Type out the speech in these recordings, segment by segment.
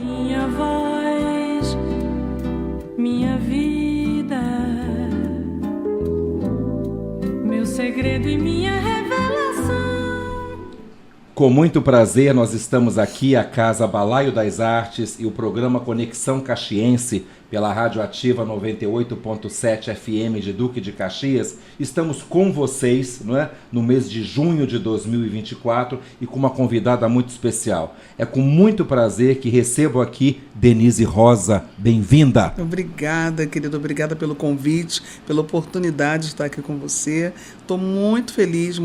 Minha voz, minha vida, meu segredo e minha revelação. Com muito prazer, nós estamos aqui, a Casa Balaio das Artes e o programa Conexão Caxiense, pela Rádio Ativa 98.7 FM de Duque de Caxias. Estamos com vocês, não é? No mês de junho de 2024 e com uma convidada muito especial. É com muito prazer que recebo aqui Denise Rosa. Bem-vinda! Obrigada, querido. Obrigada pelo convite, pela oportunidade de estar aqui com você. Estou muito feliz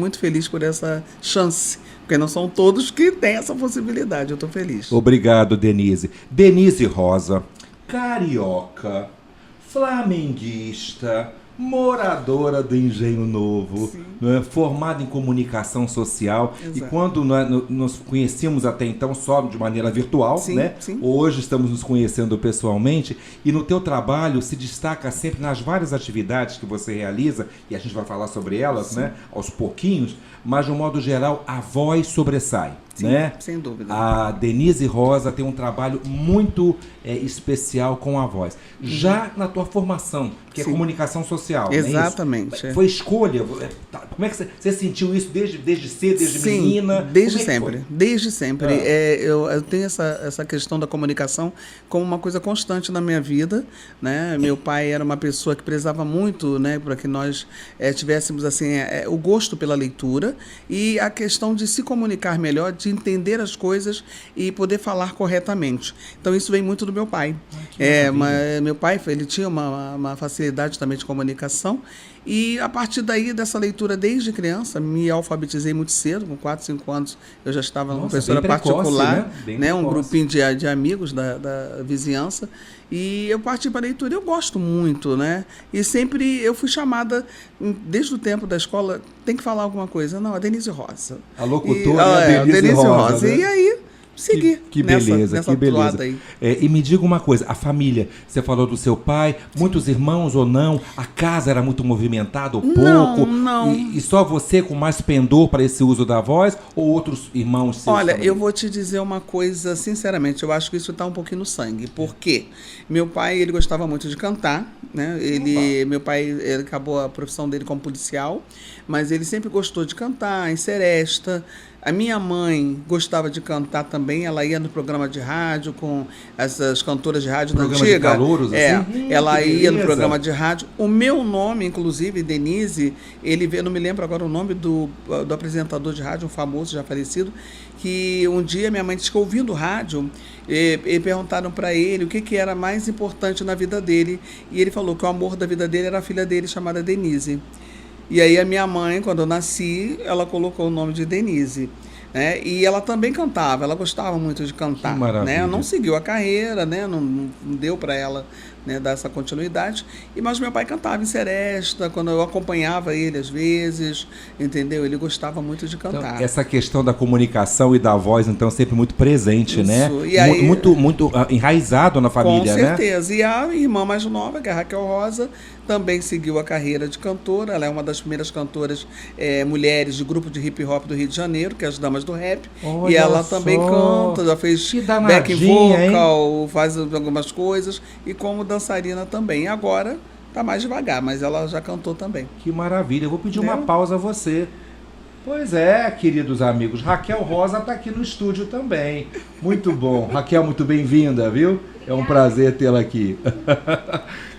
por essa chance, porque não são todos que têm essa possibilidade. Eu estou feliz. Obrigado, Denise. Denise Rosa, carioca, flamenguista, moradora do Engenho Novo, não é? Formada em comunicação social. Exato. E quando nos conhecíamos até então só de maneira virtual, né? Sim. Hoje estamos nos conhecendo pessoalmente e no teu trabalho se destaca sempre nas várias atividades que você realiza, e a gente vai falar sobre elas, né? Aos pouquinhos, mas de um modo geral a voz sobressai. Sim, né? Sem dúvida. A Denise Rosa tem um trabalho muito especial com a voz. Já na tua formação, que é comunicação social. Exatamente. Foi escolha? Como é que você sentiu isso desde cedo, desde menina? Desde sempre. Desde sempre. Eu tenho essa questão da comunicação como uma coisa constante na minha vida, né? Meu pai era uma pessoa que prezava muito, né, para que nós tivéssemos assim, o gosto pela leitura e a questão de se comunicar melhor, de entender as coisas e poder falar corretamente. Então isso vem muito do meu pai. Meu pai, ele tinha uma facilidade também de comunicação e a partir daí, dessa leitura desde criança, me alfabetizei muito cedo, com 4, 5 anos eu já estava numa professora particular, né? Um grupinho de amigos da vizinhança, e eu parti para a leitura. Eu gosto muito, né? E sempre eu fui chamada, desde o tempo da escola, tem que falar alguma coisa. Não, a Denise Rosa. A locutora é a Denise Rosa. Né? E aí, seguir que beleza, nessa que beleza. Aí. E me diga uma coisa, a família, você falou do seu pai, muitos irmãos ou não? A casa era muito movimentada ou pouco? Não. E só você com mais pendor para esse uso da voz ou outros irmãos seus? Olha, também? eu vou te dizer uma coisa, sinceramente, eu acho que isso está um pouquinho no sangue. Por quê? Meu pai, ele gostava muito de cantar, né? Meu pai, ele acabou a profissão dele como policial, mas ele sempre gostou de cantar, em seresta. A minha mãe gostava de cantar também, ela ia no programa de rádio com essas cantoras de rádio da antiga. De calouros, assim? Ela ia no programa de rádio. O meu nome, inclusive, Denise, eu não me lembro agora o nome do apresentador de rádio, um famoso, já falecido, que um dia minha mãe disse que ouvindo rádio, e perguntaram para ele o que era mais importante na vida dele, e ele falou que o amor da vida dele era a filha dele, chamada Denise. E aí a minha mãe, quando eu nasci, ela colocou o nome de Denise. Né? E ela também cantava, ela gostava muito de cantar. Que maravilha. Né? Não seguiu a carreira, né? Não deu para ela, né, dar essa continuidade. Mas meu pai cantava em seresta, quando eu acompanhava ele às vezes, entendeu? Ele gostava muito de cantar. Então, essa questão da comunicação e da voz, então, sempre muito presente, isso. Né? E aí, muito enraizado na família, né? Com certeza. Né? E a irmã mais nova, que é a Raquel Rosa, também seguiu a carreira de cantora. Ela é uma das primeiras cantoras mulheres de grupo de hip hop do Rio de Janeiro, que é as Damas do Rap. Olha e ela só. também canta, já fez back vocal, hein? Faz algumas coisas, e como dançarina também. E agora está mais devagar, mas ela já cantou também. Que maravilha. Eu vou pedir uma pausa a você. Pois é, queridos amigos. Raquel Rosa está aqui no estúdio também. Muito bom. Raquel, muito bem-vinda, viu? É um prazer tê-la aqui.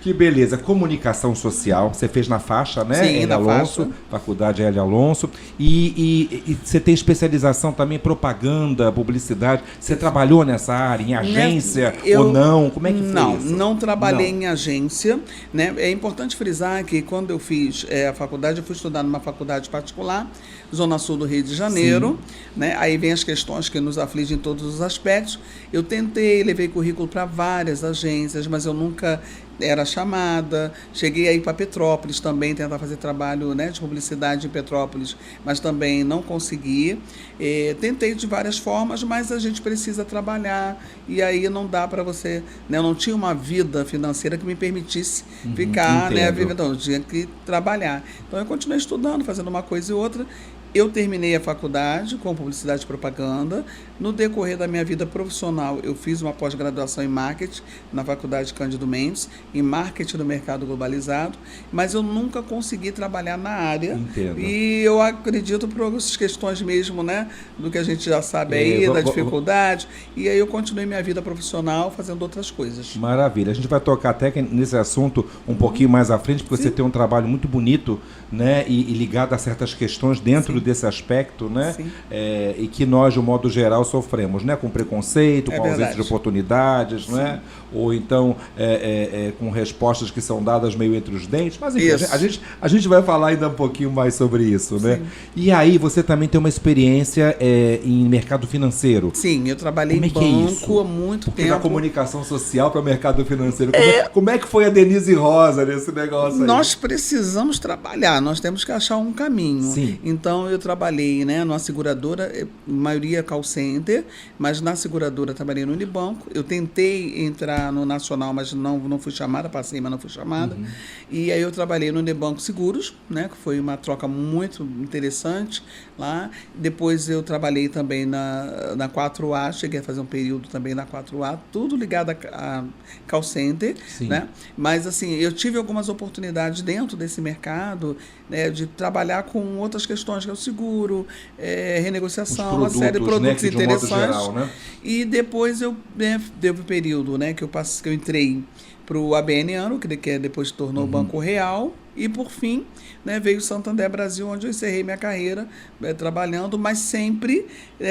Que beleza. Comunicação social, você fez na faixa, né? Sim, na Alonso, faixa. Faculdade Hélio Alonso. E você tem especialização também em propaganda, publicidade. Você trabalhou nessa área, em agência ou não? Como é que foi isso? Não trabalhei em agência. Né? É importante frisar que quando eu fiz a faculdade, eu fui estudar numa faculdade particular, Zona Sul do Rio de Janeiro. Né? Aí vem as questões que nos afligem em todos os aspectos. Eu levei currículo para várias agências, mas eu nunca era chamada. Cheguei aí para Petrópolis também, tentar fazer trabalho, né, de publicidade em Petrópolis, mas também não consegui. Tentei de várias formas, mas a gente precisa trabalhar e aí não dá para você, né, eu não tinha uma vida financeira que me permitisse ficar, né, vivendo, eu tinha que trabalhar. Então eu continuei estudando, fazendo uma coisa e outra, Eu terminei a faculdade com publicidade e propaganda. No decorrer da minha vida profissional, eu fiz uma pós-graduação em marketing na Faculdade Cândido Mendes, em marketing do mercado globalizado, mas eu nunca consegui trabalhar na área. Entendo. E eu acredito por essas questões mesmo, né, do que a gente já sabe aí, da dificuldade. E aí eu continuei minha vida profissional fazendo outras coisas. Maravilha. A gente vai tocar até nesse assunto um pouquinho mais à frente, porque você tem um trabalho muito bonito, né, e ligado a certas questões dentro desse aspecto, né, e que nós, de um modo geral, sofremos, né, com preconceito, com ausência de oportunidades, né, ou então com respostas que são dadas meio entre os dentes, mas enfim, a gente vai falar ainda um pouquinho mais sobre isso, né? E aí você também tem uma experiência em mercado financeiro. Sim, eu trabalhei em banco há muito tempo. Da comunicação social para o mercado financeiro. Como é que foi a Denise Rosa nesse negócio aí? Nós precisamos trabalhar, nós temos que achar um caminho. Sim. Então eu trabalhei, né, numa seguradora, maioria call center, mas na seguradora trabalhei no Unibanco. Eu tentei entrar no Nacional, mas não fui chamada, passei, mas não fui chamada. E aí eu trabalhei no Unibanco Seguros, né, que foi uma troca muito interessante lá. Depois eu trabalhei também na 4A, cheguei a fazer um período também na 4A, tudo ligado a call center, né? Mas assim, eu tive algumas oportunidades dentro desse mercado, né, de trabalhar com outras questões, que é o seguro, renegociação, uma série de produtos, né, interessantes. Geral, né? E depois eu teve um período, né, que eu entrei para o ABN-AMRO, que depois se tornou o Banco Real, e por fim, né, veio o Santander Brasil, onde eu encerrei minha carreira trabalhando, mas sempre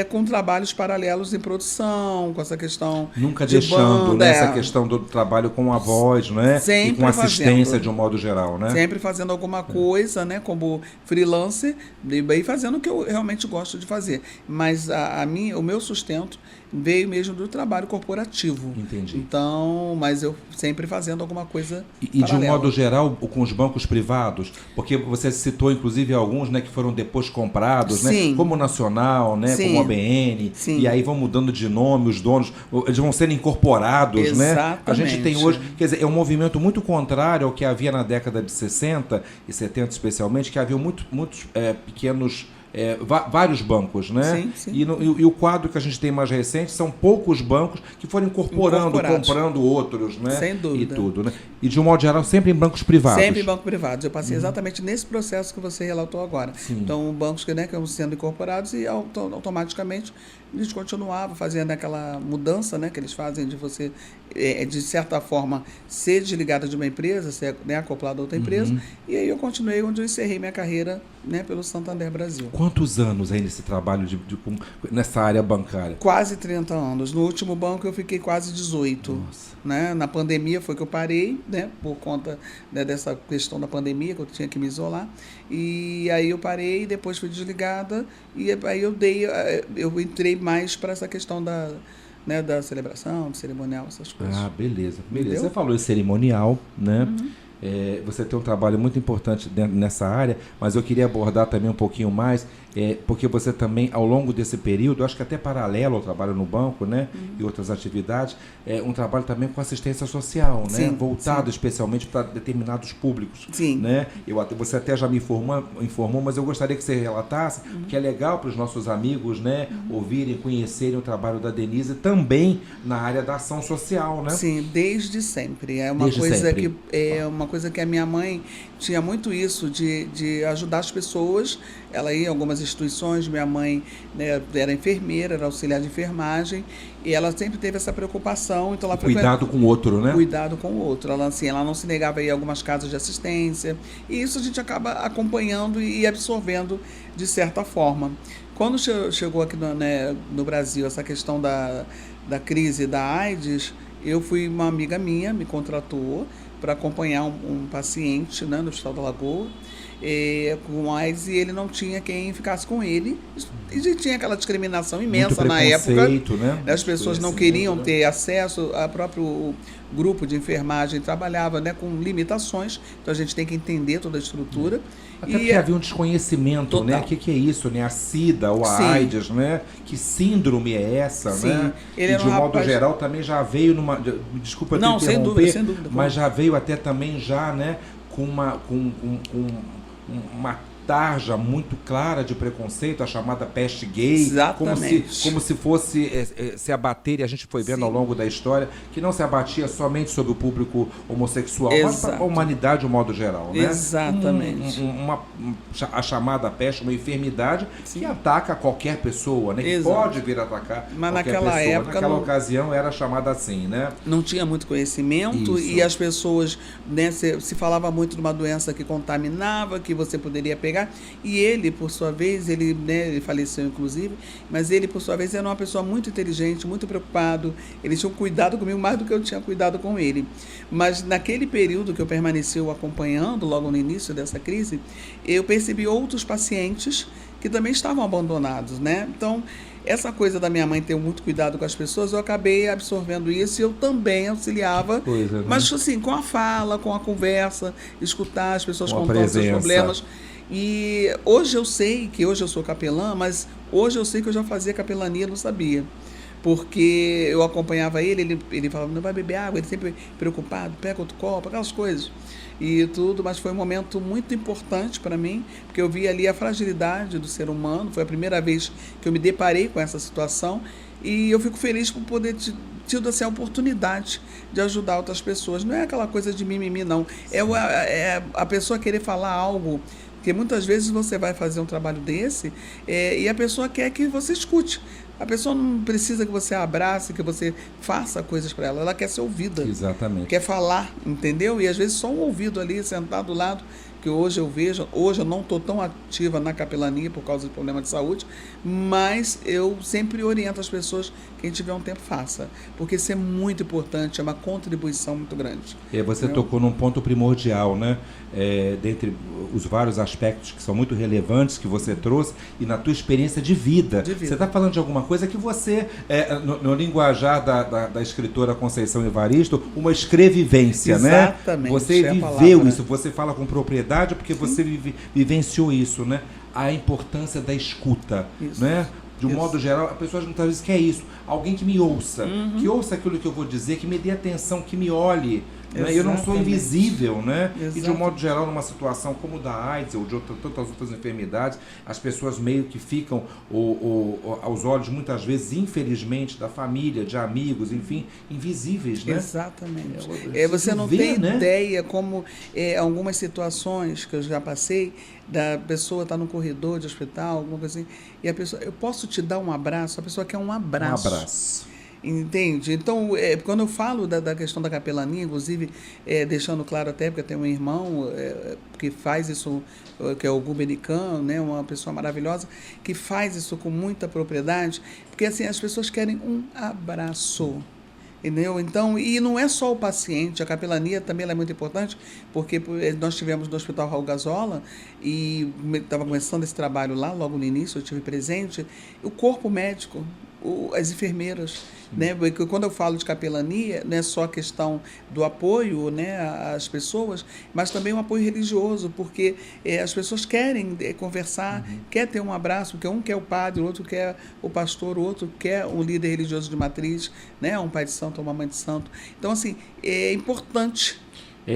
com trabalhos paralelos em produção, com essa questão nunca deixando banda, essa questão do trabalho com a voz, né? Sempre e com assistência de um modo geral, né? Sempre fazendo alguma coisa, né, como freelancer, e fazendo o que eu realmente gosto de fazer. Mas o meu sustento veio mesmo do trabalho corporativo. Entendi. Então, mas eu sempre fazendo alguma coisa E de um modo geral, com os bancos privados, porque você citou inclusive alguns, né, que foram depois comprados, né, como o Nacional, né, como o ABN, e aí vão mudando de nome, os donos, eles vão sendo incorporados, exatamente, né? A gente tem hoje, quer dizer, é um movimento muito contrário ao que havia na década de 60 e 70 especialmente, que havia muitos pequenos vários bancos, né? Sim. E o quadro que a gente tem mais recente são poucos bancos que foram comprando outros, né? Sem dúvida. E tudo, né? E de um modo geral, sempre em bancos privados. Sempre em bancos privados. Eu passei exatamente nesse processo que você relatou agora. Sim. Então, bancos que estão sendo incorporados e automaticamente eles continuavam fazendo aquela mudança, né, que eles fazem de você, de certa forma, ser desligado de uma empresa, ser, né, acoplado a outra empresa. E aí eu continuei onde eu encerrei minha carreira, né, pelo Santander Brasil. Quantos anos aí nesse trabalho nessa área bancária? Quase 30 anos. No último banco eu fiquei quase 18. Nossa. Né? Na pandemia foi que eu parei, né, por conta, né, dessa questão da pandemia, que eu tinha que me isolar. E aí eu parei, depois fui desligada, e aí eu entrei mais para essa questão da celebração, do cerimonial, essas coisas. Ah, beleza. Entendeu? Você falou em cerimonial, né? Você tem um trabalho muito importante nessa área, mas eu queria abordar também um pouquinho mais, porque você também, ao longo desse período, acho que até paralelo ao trabalho no banco, né, e outras atividades, um trabalho também com assistência social, né, voltado especialmente para determinados públicos. Sim. Né? Você até já me informou, mas eu gostaria que você relatasse, que é legal para os nossos amigos, né, ouvirem, conhecerem o trabalho da Denise também na área da ação social, né? Sim, desde sempre. É uma coisa que a minha mãe tinha muito isso, de ajudar as pessoas. Ela ia em algumas instituições, minha mãe, né, era enfermeira, era auxiliar de enfermagem, e ela sempre teve essa preocupação. Então ela cuidado com o outro, né? Cuidado com o outro. Ela não se negava a ir a algumas casas de assistência, e isso a gente acaba acompanhando e absorvendo de certa forma. Quando chegou aqui no Brasil essa questão da crise da AIDS, uma amiga minha me contratou para acompanhar um paciente, né, no Hospital da Lagoa, com AIDS, e ele não tinha quem ficasse com ele. E tinha aquela discriminação imensa na época. Né? As pessoas não queriam ter acesso, a próprio grupo de enfermagem trabalhava, né, com limitações, então a gente tem que entender toda a estrutura. Até porque havia um desconhecimento, total, né? O que é isso, né? A SIDA ou a AIDS, né? Que síndrome é essa, né? Ele e de um modo geral também já veio numa... Desculpa te interromper, sem dúvida, mas já veio até também já, né? Com uma tarja muito clara de preconceito, a chamada peste gay, Exatamente. como se fosse se abater, e a gente foi vendo ao longo da história, que não se abatia somente sobre o público homossexual, mas para a humanidade de um modo geral, né? Exatamente. A chamada peste, uma enfermidade que ataca qualquer pessoa, né? Que pode vir a atacar mas qualquer naquela pessoa. época, naquela ocasião era chamada assim, né? Não tinha muito conhecimento. Isso. E as pessoas, né, se falava muito de uma doença que contaminava, que você poderia pegar, e ele, por sua vez, ele faleceu inclusive, mas ele, por sua vez, era uma pessoa muito inteligente, muito preocupado, ele tinha um cuidado comigo mais do que eu tinha cuidado com ele. Mas naquele período que eu permaneci o acompanhando, logo no início dessa crise, eu percebi outros pacientes que também estavam abandonados, né? Então, essa coisa da minha mãe ter muito cuidado com as pessoas, eu acabei absorvendo isso e eu também auxiliava, né? Mas assim, com a fala, com a conversa, escutar as pessoas com contando seus problemas. E hoje eu sei que hoje eu sou capelã, mas hoje eu sei que eu já fazia capelania, não sabia. Porque eu acompanhava ele falava, não vai beber água, ele sempre preocupado, pega outro copo, aquelas coisas e tudo, mas foi um momento muito importante para mim, porque eu vi ali a fragilidade do ser humano, foi a primeira vez que eu me deparei com essa situação e eu fico feliz por poder tido assim, a oportunidade de ajudar outras pessoas. Não é aquela coisa de mimimi, não. É a pessoa querer falar algo, porque muitas vezes você vai fazer um trabalho desse e a pessoa quer que você escute. A pessoa não precisa que você abrace, que você faça coisas para ela. Ela quer ser ouvida. Exatamente. Quer falar, entendeu? E às vezes só um ouvido ali, sentado do lado, que hoje eu vejo, hoje eu não estou tão ativa na capelania por causa do problema de saúde, mas eu sempre oriento as pessoas, quem tiver um tempo faça, porque isso é muito importante, é uma contribuição muito grande. E você tocou num ponto primordial, né? Dentre os vários aspectos que são muito relevantes que você trouxe e na tua experiência de vida. Você está falando de alguma coisa que você, no linguajar da escritora Conceição Evaristo, uma escrevivência, exatamente, né? Você viveu isso, você fala com propriedade porque você vivenciou isso, né? A importância da escuta, né? De um modo geral, a pessoa muitas vezes quer isso. Alguém que me ouça, que ouça aquilo que eu vou dizer, que me dê atenção, que me olhe. Né? Eu não sou invisível, né? E de um modo geral, numa situação como da AIDS ou de tantas outras enfermidades, as pessoas meio que ficam aos olhos, muitas vezes, infelizmente, da família, de amigos, enfim, invisíveis, né? Exatamente. Você não tem ideia como algumas situações que eu já passei, da pessoa estar no corredor de hospital, alguma coisa assim, e a pessoa, eu posso te dar um abraço? A pessoa quer um abraço. Um abraço. Entende? Então, quando eu falo da questão da capelania, inclusive, deixando claro até, porque eu tenho um irmão que faz isso, que é o Gubenican, né, uma pessoa maravilhosa, que faz isso com muita propriedade, porque assim, as pessoas querem um abraço. Entendeu? Então, e não é só o paciente, a capelania também ela é muito importante, porque nós tivemos no Hospital Raul Gazola e estava começando esse trabalho lá, logo no início, eu estive presente, o corpo médico, as enfermeiras, né? Porque quando eu falo de capelania, não é só a questão do apoio, né, às pessoas, mas também um apoio religioso, porque as pessoas querem conversar, quer ter um abraço, porque um quer o padre, o outro quer o pastor, o outro quer um líder religioso de matriz, né, um pai de santo, uma mãe de santo. Então, assim, é importante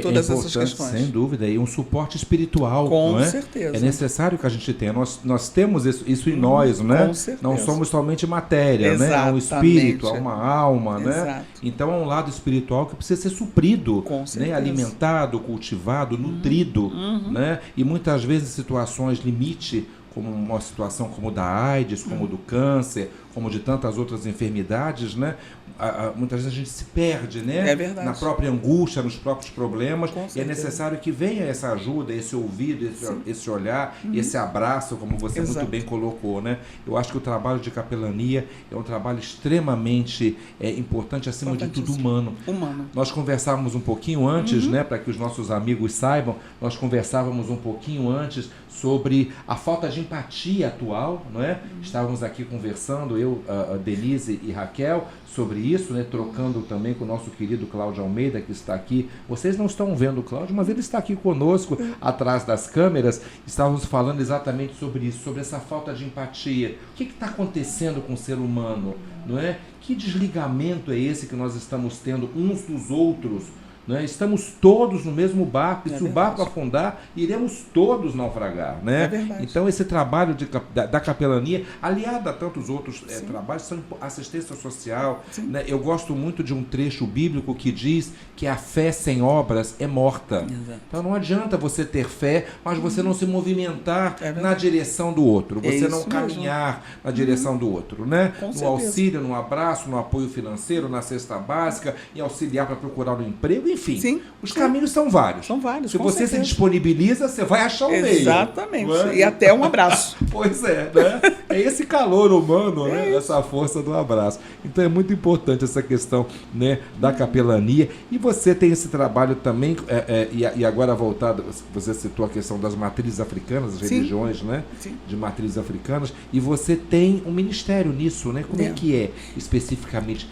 todas essas questões. Sem dúvida, e um suporte espiritual. Com não é? certeza. É necessário que a gente tenha. Nós temos isso em nós, né? Com certeza. Não somos somente matéria, né? Há um espírito, há uma alma, né? Então há um lado espiritual que precisa ser suprido, né? Alimentado, cultivado, nutrido, né? E muitas vezes situações limite, como uma situação como da AIDS, como do câncer, como de tantas outras enfermidades, né? Muitas vezes a gente se perde, né? É verdade. Na própria angústia, nos próprios problemas. E é necessário que venha essa ajuda, esse ouvido, esse olhar, esse abraço, como você muito bem colocou, né? Eu acho que o trabalho de capelania é um trabalho extremamente importante, acima de tudo humano. Nós conversávamos um pouquinho antes, né? Para que os nossos amigos saibam, nós conversávamos um pouquinho antes sobre a falta de empatia atual, não é? Estávamos aqui conversando, eu, a Denise e Raquel, sobre isso, né? Trocando também com o nosso querido Cláudio Almeida, que está aqui. Vocês não estão vendo o Cláudio, mas ele está aqui conosco, atrás das câmeras. Estávamos falando exatamente sobre isso, sobre essa falta de empatia. O que está acontecendo com o ser humano, não é? Que desligamento é esse que nós estamos tendo uns dos outros, né? Estamos todos no mesmo barco, e se o verdade. barco afundar, iremos todos naufragar, né? É verdade. Então esse trabalho da capelania, aliado a tantos outros trabalhos, são assistência social, né? Eu gosto muito de um trecho bíblico que diz que a fé sem obras é morta. Exato. Então não adianta você ter fé, mas você não se movimentar verdade. na direção do outro, você isso não mesmo. caminhar na direção do outro, né? Com No certeza. auxílio, no abraço, no apoio financeiro, na cesta básica, em auxiliar para procurar um emprego, enfim. Sim. Os caminhos são vários. São vários, Se com você se certeza. disponibiliza, você vai achar o meio. Exatamente. não é? E até um abraço. Pois é, né? É esse calor humano, né? Essa força do abraço. Então é muito importante essa questão, né, da capelania. E você tem esse trabalho também, e agora voltado, você citou a questão das matrizes africanas, as Sim. religiões, né? Sim. De matrizes africanas, e você tem um ministério nisso, né? Como é que é especificamente?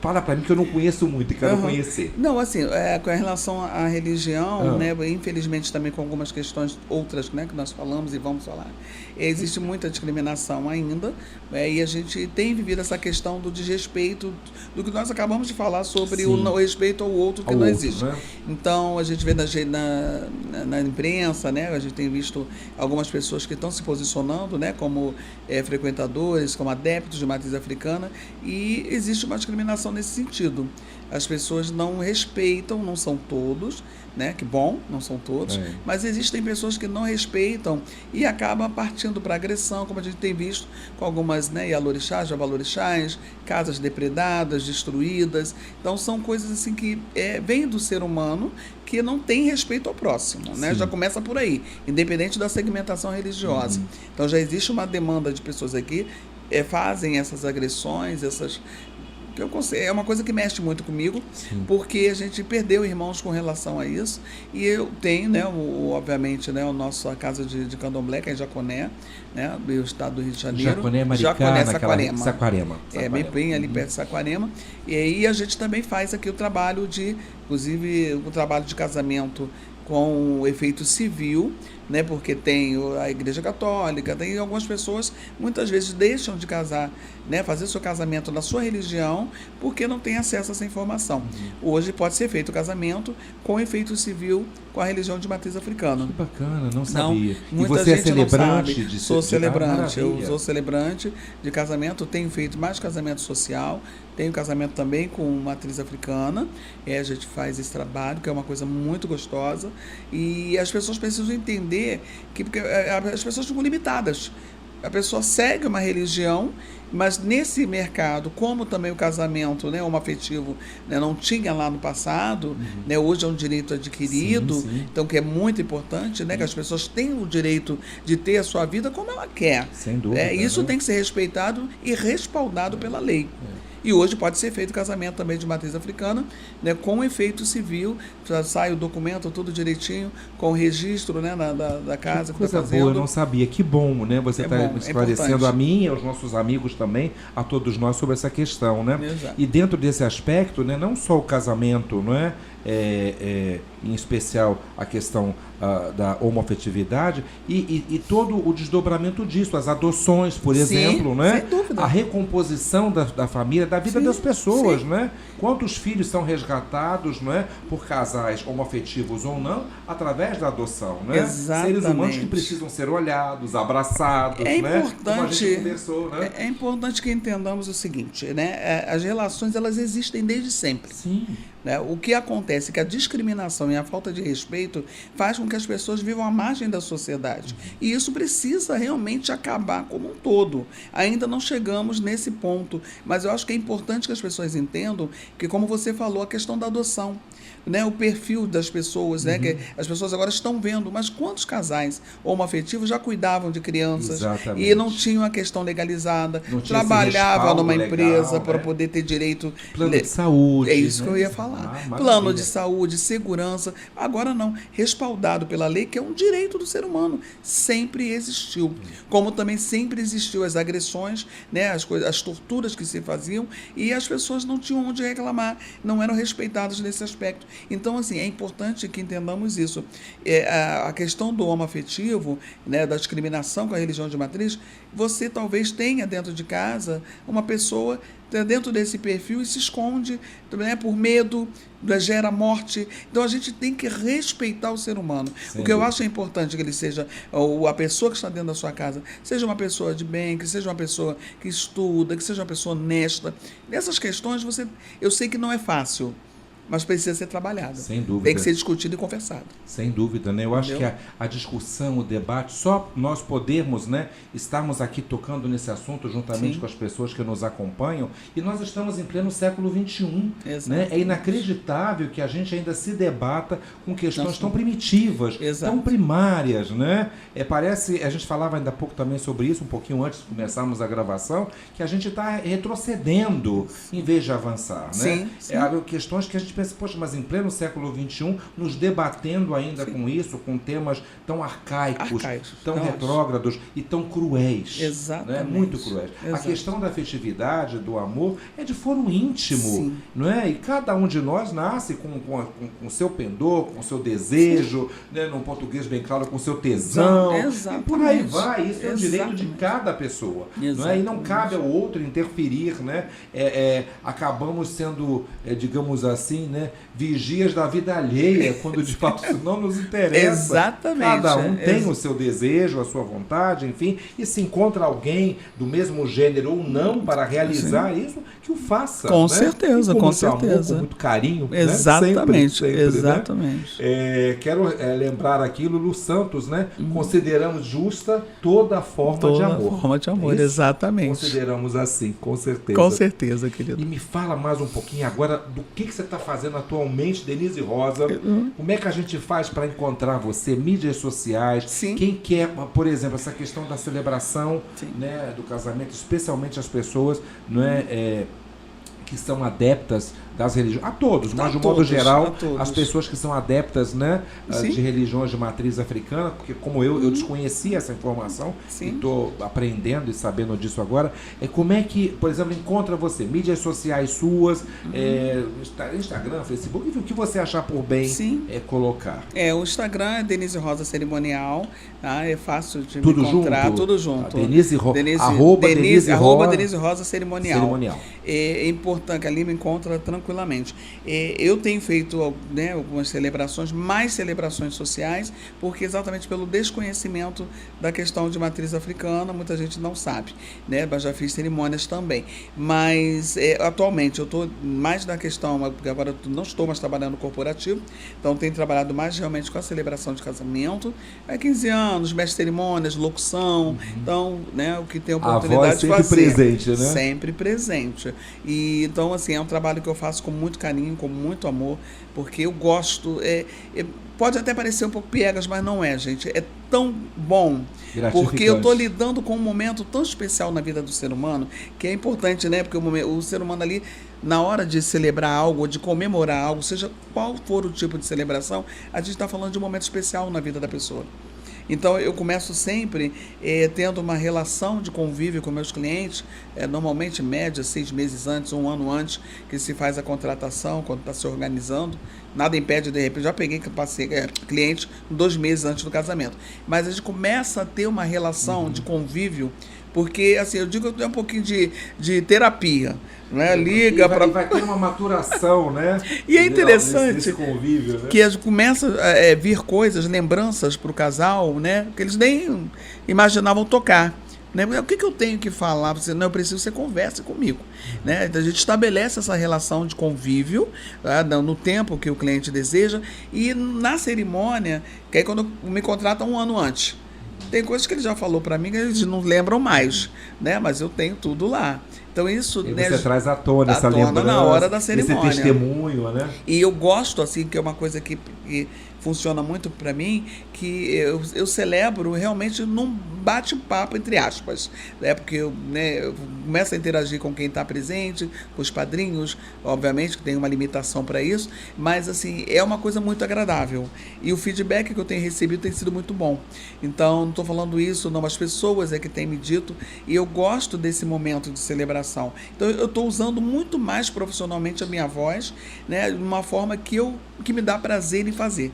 Fala para mim que eu não conheço muito e quero conhecer. Não, assim, com relação à religião, né, infelizmente também com algumas questões outras, né, que nós falamos e vamos falar, existe muita discriminação ainda, e a gente tem vivido essa questão do desrespeito, do que nós acabamos de falar sobre o respeito ao outro que Ao não outro, existe. né? Então, a gente vê na imprensa, né, a gente tem visto algumas pessoas que estão se posicionando, né, como frequentadores, como adeptos de matriz africana, e existe uma discriminação nesse sentido. As pessoas não respeitam, não são todos, né? Que bom, não são todos, mas existem pessoas que não respeitam e acabam partindo para agressão, como a gente tem visto com algumas, né, ialorixás, jabalorixás, casas depredadas, destruídas. Então são coisas assim que vêm do ser humano que não tem respeito ao próximo, né? Já começa por aí, independente da segmentação religiosa. Então já existe uma demanda de pessoas aqui fazem essas agressões, é uma coisa que mexe muito comigo, porque a gente perdeu irmãos com relação a isso, e eu tenho, né, obviamente, né, a casa de Candomblé, que é em Jaconé, né, do estado do Rio de Janeiro. Jaconé, Maricá, Saquarema. Bem ali perto de Saquarema. E aí a gente também faz aqui o trabalho inclusive o trabalho de casamento com o efeito civil, né, porque tem a Igreja Católica, tem algumas pessoas, muitas vezes deixam de casar, né, fazer seu casamento na sua religião, porque não tem acesso a essa informação. Hoje pode ser feito o casamento com efeito civil com a religião de matriz africana. Que bacana, não sabia. Não, e você é celebrante Sou celebrante, eu maravilha. sou celebrante de casamento, tenho feito mais casamento social, tenho casamento também com matriz africana, a gente faz esse trabalho, que é uma coisa muito gostosa, e as pessoas precisam entender que porque as pessoas ficam limitadas. A pessoa segue uma religião, mas nesse mercado, como também o casamento, né, homoafetivo, né, não tinha lá no passado, né, hoje é um direito adquirido, então que é muito importante, né, que as pessoas tenham o direito de ter a sua vida como ela quer. Sem dúvida. Isso tem que ser respeitado e respaldado pela lei. E hoje pode ser feito casamento também de matriz africana, né, com efeito civil, já sai o documento tudo direitinho, com o registro, né, da casa que está Coisa fazendo. boa, eu não sabia. Que bom, né? Você está esclarecendo importante. a mim e aos nossos amigos também, a todos nós, sobre essa questão, né? Exato. E dentro desse aspecto, né, não só o casamento, não é? Em especial a questão da homoafetividade e todo o desdobramento disso, as adoções, por exemplo, né? Sem dúvida. A recomposição da família, da vida das pessoas, né? Quantos filhos são resgatados, não é? Por casais homoafetivos ou não, através da adoção, né? Exatamente. Seres humanos que precisam ser olhados, abraçados, É né? importante, Como a gente conversou, né? é importante que entendamos o seguinte, né? As relações, elas existem desde sempre. Sim. Né? O que acontece é que a discriminação e a falta de respeito faz com que as pessoas vivam à margem da sociedade. E isso precisa realmente acabar como um todo. Ainda não chegamos nesse ponto, mas eu acho que é importante que as pessoas entendam que, como você falou, a questão da adoção, né? O perfil das pessoas, né? Que as pessoas agora estão vendo, mas quantos casais homoafetivos já cuidavam de crianças e não tinham a questão legalizada, Não tinha trabalhava numa legal, empresa para né? poder ter direito... Plano de saúde. É isso, né, que eu ia Ah, falar. maravilha. Plano de saúde, segurança. Agora não, respaldado pela lei, que é um direito do ser humano. Sempre existiu. Como também sempre existiu as agressões, né, as torturas que se faziam, e as pessoas não tinham onde reclamar, não eram respeitadas nesse aspecto. Então, assim, é importante que entendamos isso. A questão do homoafetivo, né, da discriminação com a religião de matriz, você talvez tenha dentro de casa uma pessoa dentro desse perfil e se esconde, né, por medo, gera morte. Então a gente tem que respeitar o ser humano. O que eu acho importante que ele seja, ou a pessoa que está dentro da sua casa, seja uma pessoa de bem, que seja uma pessoa que estuda, que seja uma pessoa honesta. Nessas questões, eu sei que não é fácil, mas precisa ser trabalhada. Sem dúvida. Tem que ser discutido e conversado. Sem dúvida, né? Eu acho que a discussão, o debate, só nós podermos, né, estarmos aqui tocando nesse assunto juntamente com as pessoas que nos acompanham, e nós estamos em pleno século XXI. Né? É inacreditável que a gente ainda se debata com questões tão primitivas, tão primárias, né? Parece, a gente falava ainda há pouco também sobre isso, um pouquinho antes de começarmos a gravação, que a gente está retrocedendo em vez de avançar, né? Sim. Questões que a gente pensa, poxa, mas em pleno século XXI, nos debatendo ainda com isso, com temas tão arcaicos, tão retrógrados e tão cruéis. Exatamente. Né? Muito cruéis. A questão da festividade, do amor, é de foro íntimo, não é? E cada um de nós nasce com o seu pendor, com o seu desejo, né? No português bem claro, com o seu tesão. Exatamente. E por aí vai. Isso é o direito de cada pessoa. Não é? E não cabe ao outro interferir, né? Acabamos sendo, digamos assim, né, vigias da vida alheia, quando de fato isso não nos interessa. Exatamente. Cada um tem o seu desejo, a sua vontade, enfim, e se encontra alguém do mesmo gênero ou não para realizar isso, que o faça. Com né? certeza, com com muito certeza. Amor, com muito carinho. Exatamente, né? Sempre, exatamente. Né? Quero lembrar aqui, Lulu Santos, né? Consideramos justa toda forma de amor. Toda forma de amor, exatamente. Consideramos assim, com certeza. Com certeza, querido. E me fala mais um pouquinho agora do que você está fazendo atualmente, Denise Rosa. Como é que a gente faz para encontrar você? Mídias sociais. Sim. Quem quer, por exemplo, essa questão da celebração, né, do casamento, especialmente as pessoas, não é, que são adeptas das religiões, a todos, mas de um modo geral, as pessoas que são adeptas, né, de religiões de matriz africana, porque como eu desconhecia essa informação, e estou aprendendo e sabendo disso agora, como é que, por exemplo, encontra você? Mídias sociais suas, Instagram, Facebook, enfim, o que você achar por bem colocar? O Instagram é Denise Rosa Cerimonial, tá? É fácil de tudo me encontrar, junto? tudo junto. Arroba Denise Rosa Cerimonial. É importante, ali me encontra tranquilamente. Eu tenho feito, né, algumas celebrações, mais celebrações sociais, porque exatamente pelo desconhecimento da questão de matriz africana, muita gente não sabe, né? Mas já fiz cerimônias também. Mas atualmente eu estou mais na questão, porque agora eu não estou mais trabalhando no corporativo, então tenho trabalhado mais realmente com a celebração de casamento. 15 anos, mestre de cerimônias, locução, então, né, o que tem oportunidade de fazer. Sempre presente, né? Sempre presente. E então, assim, é um trabalho que eu faço com muito carinho, com muito amor, porque eu gosto. Pode até parecer um pouco piegas, mas não é, gente. É tão bom, porque eu estou lidando com um momento tão especial na vida do ser humano, que é importante, né? Porque o ser humano ali, na hora de celebrar algo, de comemorar algo, seja qual for o tipo de celebração, a gente está falando de um momento especial na vida da pessoa. Então, eu começo sempre tendo uma relação de convívio com meus clientes, normalmente, média, 6 meses antes, 1 ano antes, que se faz a contratação, quando está se organizando. Nada impede, de repente, já peguei clientes 2 meses antes do casamento. Mas a gente começa a ter uma relação de convívio, porque, assim, eu digo que é um pouquinho de terapia, né? Liga para... Vai ter uma maturação, né? E é interessante nesse convívio, né? que começa a vir coisas, lembranças para o casal, né? Que eles nem imaginavam tocar. Né? O que eu tenho que falar? Não, eu preciso que você converse comigo. Né? Então, a gente estabelece essa relação de convívio, tá? No tempo que o cliente deseja, e na cerimônia, que aí quando me contratam 1 ano antes. Tem coisas que ele já falou para mim que eles não lembram mais, né? Mas eu tenho tudo lá. Então isso, e né, você traz à tona essa lembrança, na hora da cerimônia. Esse testemunho, né? E eu gosto, assim, que é uma coisa que funciona muito para mim, que eu celebro realmente num bate-papo, entre aspas, né? Porque eu começo a interagir com quem está presente, com os padrinhos, obviamente que tem uma limitação para isso, mas assim, é uma coisa muito agradável. E o feedback que eu tenho recebido tem sido muito bom. Então, não estou falando isso, não, as pessoas que têm me dito, e eu gosto desse momento de celebração. Então, eu estou usando muito mais profissionalmente a minha voz, né? De uma forma que me dá prazer em fazer.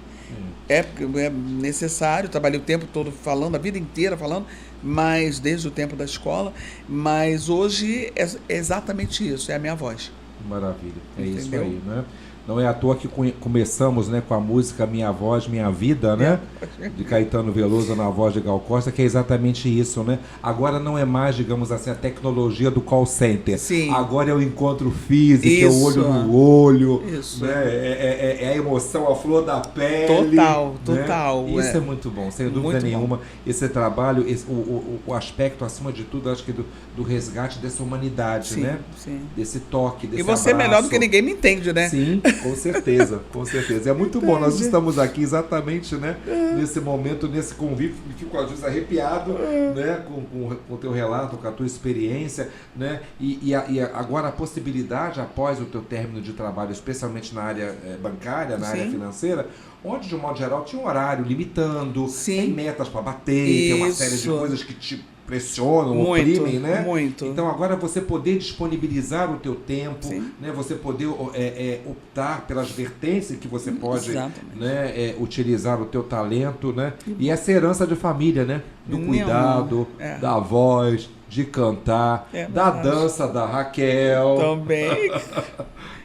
É necessário, trabalhei o tempo todo falando, a vida inteira falando, mas desde o tempo da escola, mas hoje é exatamente isso, é a minha voz. Maravilha, é Entendeu? isso aí, né? Não é à toa que começamos, né, com a música Minha Voz, Minha Vida, né? De Caetano Veloso na voz de Gal Costa, que é exatamente isso, né? Agora não é mais, digamos assim, a tecnologia do call center. Sim. Agora é o encontro físico, é o Isso. olho no olho, Isso. né? É a emoção, a flor da pele. Total. Né? Isso é muito bom, sem dúvida Muito nenhuma. Esse trabalho, o aspecto, acima de tudo, acho que do resgate dessa humanidade, Sim, né? sim. Desse toque, desse E você abraço. melhor do que ninguém me entende, né? Sim, com certeza, com certeza. É muito bom, nós estamos aqui exatamente, né, nesse momento, nesse convívio, fico às vezes arrepiado, né, com o teu relato, com a tua experiência, né, e agora a possibilidade, após o teu término de trabalho, especialmente na área bancária, na Sim. área financeira, onde de um modo geral tinha um horário limitando, Sim. tem metas para bater, tem uma série de Isso. coisas que te pressionam, Muito, oprimem, né? muito. Então agora você poder disponibilizar o teu tempo, Sim. né? Você poder optar pelas vertentes que você pode, Exatamente. né, utilizar o teu talento, né? E essa herança de família, né? Do Meu cuidado, amor, da voz, de cantar, da verdade. dança da Raquel. Também.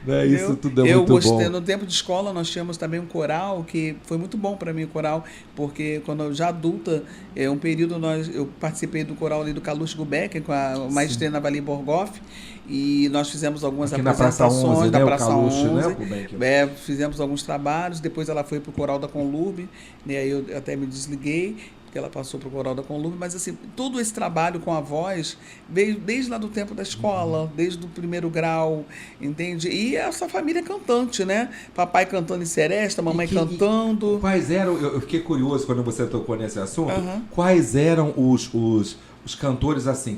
Né? Isso tudo é eu muito gostei. bom. No tempo de escola nós tínhamos também um coral que foi muito bom para mim, o coral, porque quando eu já adulta, um período eu participei do coral ali do Calouste Gulbenkian com a maestra Ana Valim Borgoff, e nós fizemos algumas Aqui na Praça apresentações 11, da né? O Praça Calouste, 11, né? Gulbenkian. fizemos alguns trabalhos, depois ela foi para o coral da Conlube, né? Aí eu até me desliguei, que ela passou para o coral da Conlube, mas assim, todo esse trabalho com a voz veio desde lá do tempo da escola, desde o primeiro grau, entende? E essa família cantante, né? Papai cantando em seresta, mamãe cantando. Quais eram, eu fiquei curioso quando você tocou nesse assunto, Uhum. quais eram os cantores assim,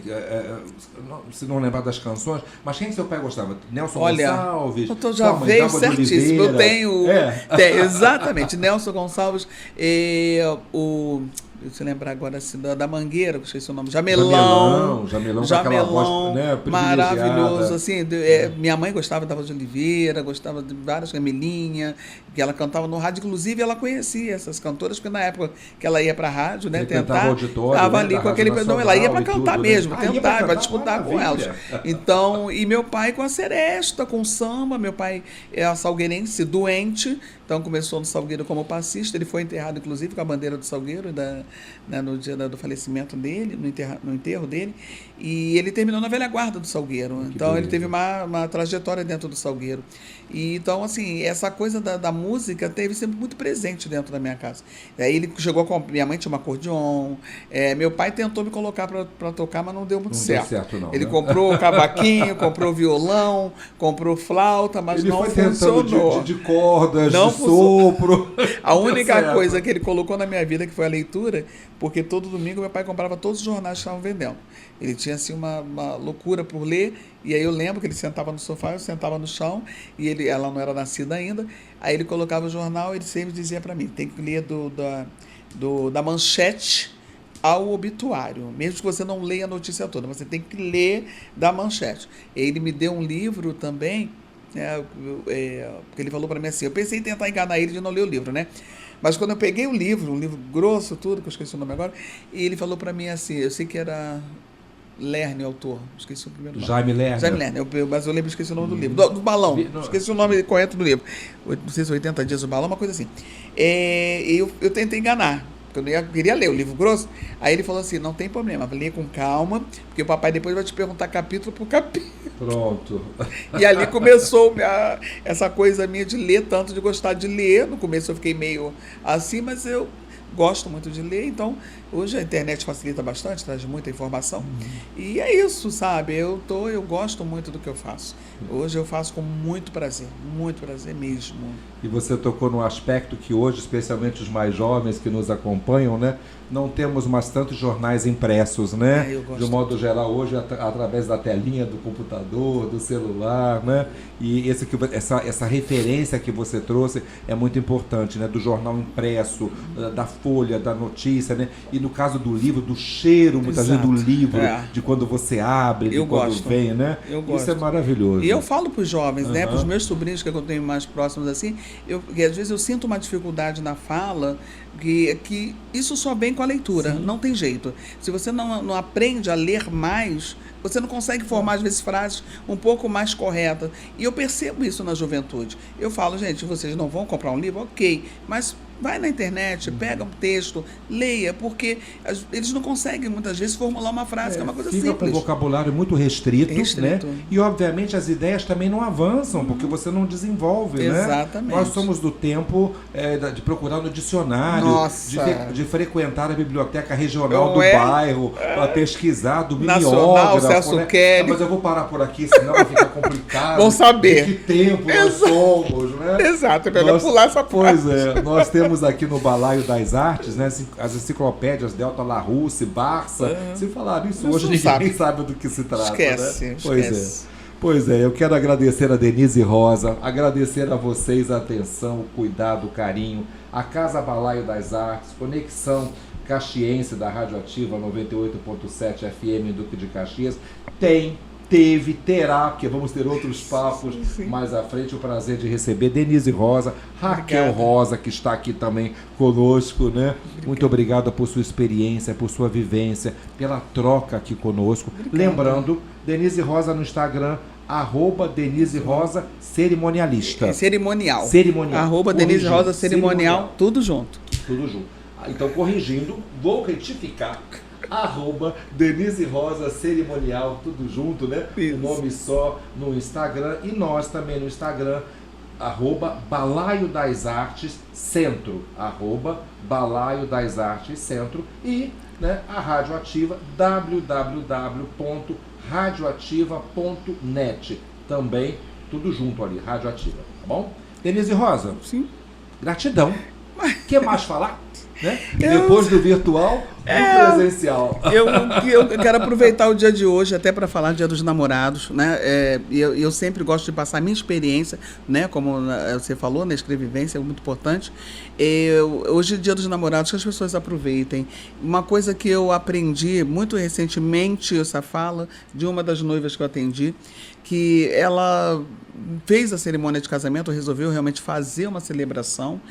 se não lembrar das canções, mas quem seu pai gostava? Nelson Gonçalves? Eu já veio certíssimo. Eu tenho. Exatamente. Nelson Gonçalves, se lembrar agora assim, da Mangueira, que eu esqueci o nome, Jamelão, com aquela voz, né, privilegiada. maravilhoso, assim, minha mãe gostava da voz de Oliveira, gostava de várias, Camilinha, que ela cantava no rádio, inclusive ela conhecia essas cantoras, porque na época que ela ia para a rádio, né, tentar, estava ali com aquele, não, ela ia para cantar mesmo, tentar, para disputar com elas. Então, e meu pai com a seresta, com o samba, meu pai é salgueirense, doente, então começou no Salgueiro como passista, ele foi enterrado inclusive com a bandeira do Salgueiro, no dia do falecimento dele, no enterro dele, e ele terminou na velha guarda do Salgueiro. Então ele teve uma trajetória dentro do Salgueiro. E, então, assim, essa coisa da música teve sempre muito presente dentro da minha casa. Aí ele chegou com... Minha mãe tinha um acordeon, meu pai tentou me colocar para tocar, mas não deu muito certo. Deu certo, não, ele né? comprou cavaquinho, comprou violão, comprou flauta, mas ele não foi tentando funcionou. de cordas, não de sopro. A única coisa que ele colocou na minha vida que foi a leitura, porque todo domingo meu pai comprava todos os jornais que estavam vendendo. Ele tinha assim uma loucura por ler, e aí eu lembro que ele sentava no sofá, eu sentava no chão, e ela não era nascida ainda, aí ele colocava o jornal e ele sempre dizia para mim, tem que ler da manchete ao obituário, mesmo que você não leia a notícia toda, você tem que ler da manchete. Ele me deu um livro também, porque ele falou para mim assim, eu pensei em tentar enganar ele de não ler o livro, né? Mas quando eu peguei o livro, um livro grosso, tudo, que eu esqueci o nome agora, e ele falou para mim assim, eu sei que era Lerner, autor, esqueci o primeiro nome. Jaime Lerner. Mas eu lembro, esqueci o nome do livro. Do balão, esqueci o nome correto do livro. Não sei se 80 dias do balão, uma coisa assim. Eu tentei enganar, porque eu queria ler o livro grosso. Aí ele falou assim, não tem problema, lê com calma, porque o papai depois vai te perguntar capítulo por capítulo. Pronto. E ali começou essa coisa minha de ler, tanto de gostar de ler. No começo eu fiquei meio assim, mas eu gosto muito de ler, então hoje a internet facilita bastante, traz muita informação. E é isso, sabe? Eu gosto muito do que eu faço. Hoje eu faço com muito prazer mesmo. E você tocou num aspecto que hoje, especialmente os mais jovens que nos acompanham, né, não temos mais tantos jornais impressos, né? De um modo geral, hoje, através da telinha do computador, do celular, né? E essa referência que você trouxe é muito importante, né? Do jornal impresso, folha, da notícia, né? E no caso do livro, do cheiro, muitas vezes, do livro, de quando você abre, de quando vem, né? Eu gosto. Isso é maravilhoso. E eu falo para os jovens, né? Para os meus sobrinhos, que eu tenho mais próximos assim, que às vezes eu sinto uma dificuldade na fala, que isso só vem com a leitura, não tem jeito. Se você não aprende a ler mais, você não consegue formar, às vezes, frases um pouco mais corretas. E eu percebo isso na juventude. Eu falo, gente, vocês não vão comprar um livro? Ok, mas vai na internet, pega um texto, leia, porque eles não conseguem, muitas vezes, formular uma frase, que é uma coisa simples. Fica com um vocabulário muito restrito, né? E, obviamente, as ideias também não avançam, porque você não desenvolve, né? Exatamente. Nós somos do tempo de procurar no dicionário, de frequentar a biblioteca regional do bairro, para pesquisar do mimeógrafo, Celso Kelly. Mas eu vou parar por aqui, senão fica complicado. Vão saber. De que tempo nós somos, né? Exato, eu pular essa parte. Pois é, nós temos aqui no Balaio das Artes, né, as enciclopédias Delta Larousse, Barça. Se falar isso hoje, ninguém sabe do que se trata. Esquece, né? Pois é, eu quero agradecer a Denise Rosa, agradecer a vocês a atenção, o cuidado, o carinho, a Casa Balaio das Artes, Conexão Caxiense da Rádio Ativa 98.7 FM Duque de Caxias, terá, porque vamos ter outros papos mais à frente, o prazer de receber Denise Rosa, Raquel Rosa, que está aqui também conosco, né? Muito obrigada por sua experiência, por sua vivência, pela troca aqui conosco. Lembrando, Denise Rosa no Instagram, @Denise Rosa Cerimonialista. Cerimonial. Denise Rosa Cerimonial, tudo junto. Tudo junto. Então, corrigindo, vou retificar. @Denise Rosa Cerimonial, tudo junto, né? O nome só no Instagram. E nós também no Instagram, @Balaio das Artes Centro. @Balaio das Artes Centro. E, né, a Rádio Ativa, www.radioativa.net. Também tudo junto ali, Rádio Ativa, tá bom? Denise Rosa, gratidão. O que mais falar? Né? Depois do virtual, do presencial. Eu quero aproveitar o dia de hoje até para falar do Dia dos Namorados, né? Eu sempre gosto de passar a minha experiência, né? Como você falou, na escrevivência é muito importante. Hoje é Dia dos Namorados, que as pessoas aproveitem. Uma coisa que eu aprendi muito recentemente, essa fala de uma das noivas que eu atendi, que ela fez a cerimônia de casamento, resolveu realmente fazer uma celebração,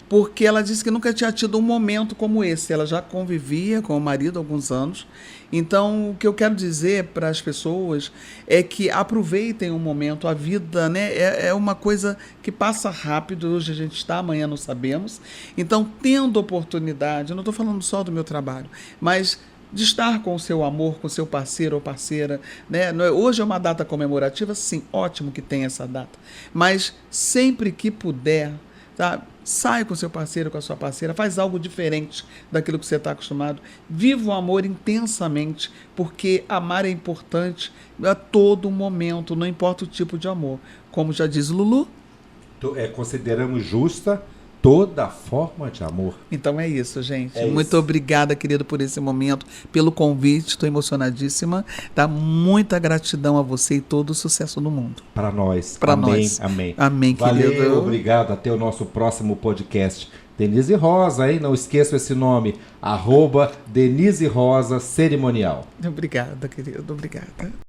porque ela disse que nunca tinha tido um momento como esse. Ela já convivia com o marido há alguns anos. Então, o que eu quero dizer para as pessoas é que aproveitem o momento. A vida, né, é uma coisa que passa rápido. Hoje a gente está, amanhã não sabemos. Então, tendo oportunidade, eu não estou falando só do meu trabalho, mas de estar com o seu amor, com o seu parceiro ou parceira, né? Hoje é uma data comemorativa, sim, ótimo que tem essa data, mas sempre que puder, tá? Sai com o seu parceiro, com a sua parceira, faz algo diferente daquilo que você está acostumado, viva o amor intensamente, porque amar é importante a todo momento, não importa o tipo de amor, como já diz Lulu. Consideramos justa toda forma de amor. Então é isso, gente. Muito obrigada, querido, por esse momento, pelo convite. Estou emocionadíssima. Tá? Muita gratidão a você e todo o sucesso do mundo. Para nós. Para amém, nós. Amém. Amém, querido. Valeu, obrigado. Até o nosso próximo podcast. Denise Rosa, hein? Não esqueça esse nome. @Denise Rosa Cerimonial. Obrigada, querido. Obrigada.